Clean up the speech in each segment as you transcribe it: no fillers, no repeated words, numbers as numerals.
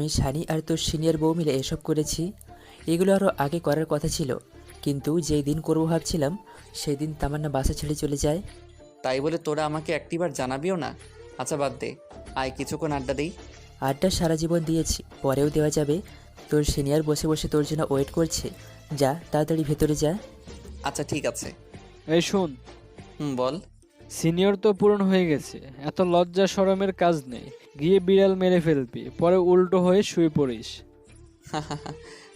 আমি শানি আর তোর সিনিয়র বউ মিলে এসব করেছি। এগুলো আরও আগে করার কথা ছিল, কিন্তু যেই দিন করবো ভাবছিলাম সেই দিন তামান্না বাসা ছেড়ে চলে যায়। তাই বলে তোরা আমাকে একটিবার জানাবিও না? আচ্ছা বাদ দে, আয় কিছুক্ষণ আড্ডা দিই। আড্ডা সারা জীবন দিয়েছি, পরেও দেওয়া যাবে। তোর সিনিয়র বসে বসে তোর জন্য ওয়েট করছে। যা তাড়াতাড়ি ভেতরে যা। আচ্ছা ঠিক আছে। এই শোন, বল। সিনিয়র তো পূরণ হয়ে গেছে, এত লজ্জা শরমের কাজ নেই। গিয়ে বিড়াল মেরে ফেলবি, পরে উল্টো হয়ে শুয়ে পড়িস।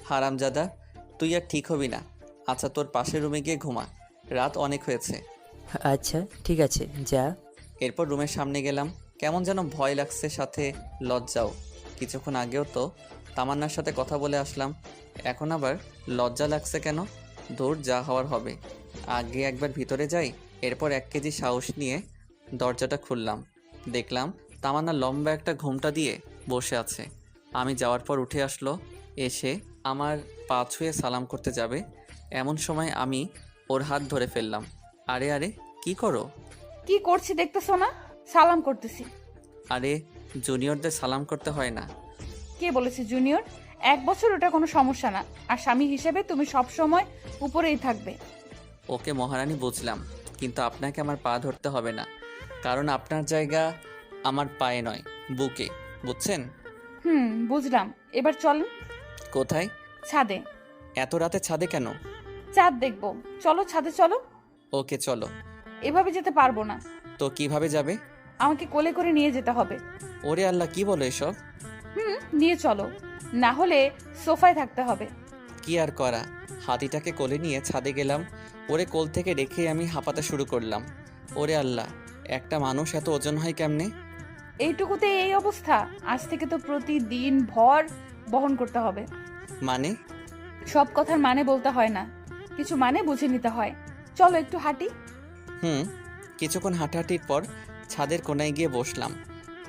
হারামজাদা, তুই আর ঠিক হবি না। আচ্ছা তোর পাশের রুমে গিয়ে ঘুমা, রাত অনেক হয়েছে। আচ্ছা ঠিক আছে, যা। এরপর রুমের সামনে গেলাম, কেমন যেন ভয় লাগছে, সাথে লজ্জাও। কিছুক্ষণ আগেও তো তামান্নার সাথে কথা বলে আসলাম, এখন আবার লজ্জা লাগছে কেন? দূর, যা হওয়ার হবে। আগে একবার ভিতরে যাই। এরপর 1 কেজি সাহস নিয়ে দরজাটা খুললাম। দেখলাম তামান্না লম্বা একটা ঘোমটা দিয়ে বসে আছে। আমি যাওয়ার পর উঠে আসলো, এসে আমার পা ছুঁয়ে সালাম করতে যাবে, এমন সময় আমি ওর হাত ধরে ফেললাম। আরে আরে, কি করো? কি করছি দেখতেছো না? সালাম করতেছি। আরে, জুনিয়রদের সালাম করতে হয় না। কে বলেছে জুনিয়র? 1 বছর ওটা কোনো সমস্যা না, আর স্বামী হিসেবে তুমি সব সময় উপরেই থাকবে। ওকে মহারানী, বুঝলাম, কিন্তু আপনাকে আমার পা ধরতে হবে না, কারণ আপনার জায়গা আমার পায়ে নয়, বুকে, বুঝছেন? বুঝলাম। এবার চলেন। কোথায়? ছাদে। এত রাতে ছাদে কেন? চাঁদ দেখবো। চলো ছাদে চলো। ওকে চলো। এভাবে যেতে পারবো না, তো কিভাবে যাবে? আমাকে কোলে করে নিয়ে যেতে হবে। ওরে আল্লাহ, কি বলো এসব? নিয়ে চলো, না হলে সোফায় থাকতে হবে। কি আর করা, হাতিটাকে কোলে নিয়ে ছাদে গেলাম। ওরে কোল থেকে রেখে আমি হাঁপাতে শুরু করলাম। ওরে আল্লাহ, একটা মানুষ এত ওজন হয় কেমনে? এইটুকুতে এই অবস্থা? আজ থেকে তো প্রতিদিন ভর বহন করতে হবে। মানে? সব কথার মানে বলতে হয় না, কিছু মানে বুঝে নিতে হয়। চলো একটু হাঁটি। কিছুক্ষণ হাঁটাহাঁটির পর ছাদের কোনায় গিয়ে বসলাম।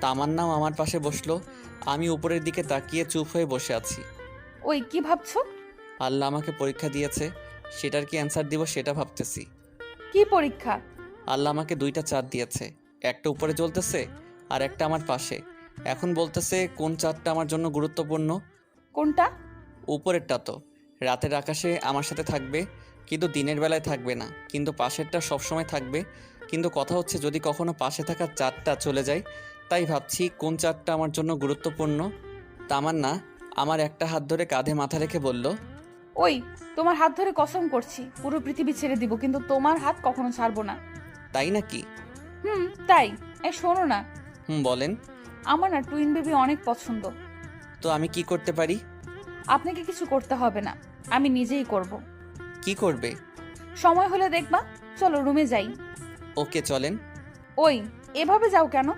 তামান্নাও আমার পাশে বসলো। আমি উপরের দিকে তাকিয়ে চুপ হয়ে বসে আছি। ওই কি ভাবছো? আল্লাহ আমাকে পরীক্ষা দিয়েছে, সেটার কি অ্যান্সার দিব সেটা ভাবতেছি। কি পরীক্ষা? আল্লাহ আমাকে 2টা চাঁদ দিয়েছে, একটা উপরে জ্বলতেছে আর একটা আমার পাশে। এখন বলতেছে কোন চাঁদটা আমার জন্য গুরুত্বপূর্ণ। কোনটা? উপরেরটা তো রাতের আকাশে আমার সাথে থাকবে, কিন্তু দিনের বেলায় থাকবে না, কিন্তু পাশেরটা সবসময় থাকবে। কিন্তু কথা হচ্ছে যদি কখনো পাশে থাকা চাঁদটা চলে যায়, তাই ভাবছি কোন চাঁদটা আমার জন্য গুরুত্বপূর্ণ। তামান্না আমার একটা হাত ধরে কাঁধে মাথা রেখে বলল, ওই, তোমার হাত ধরে কসম করছি পুরো পৃথিবী ছেড়ে দিব, কিন্তু তোমার হাত কখনো ছাড়বো না। তাই নাকি? তাই। শোনো না, বলেন। আমার না টুইন বেবি অনেক পছন্দ। তো আমি কি করতে পারি? আপনাকে কিছু করতে হবে না, আমি নিজেই করব। কি করবে? সময় হলে দেখবা। চলো রুমে যাই। ওকে চলেন। ওই, এভাবে যাও কেন?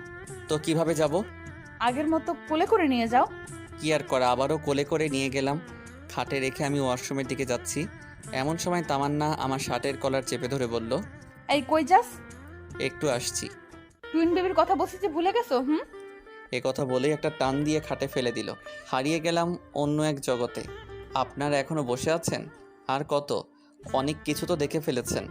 তো কিভাবে যাব? আগের মতো কোলে করে নিয়ে যাও। কি আর করা, আবারও কোলে করে নিয়ে গেলাম। খাটে রেখে আমি ওয়াশরুমের দিকে যাচ্ছি, এমন সময় তামান্না আমার শার্টের কলার চেপে ধরে বলল, এই কই যাস? একটু আসছি। টুইন বেবির কথা বলছি যে ভুলে গেছো? এ কথা বলেই একটা টান দিয়ে খাটে ফেলে দিল। হারিয়ে গেলাম অন্য এক জগতে। আপনারা এখনো বসে আছেন? আর কত, অনেক কিছু তো দেখে ফেলেছেন।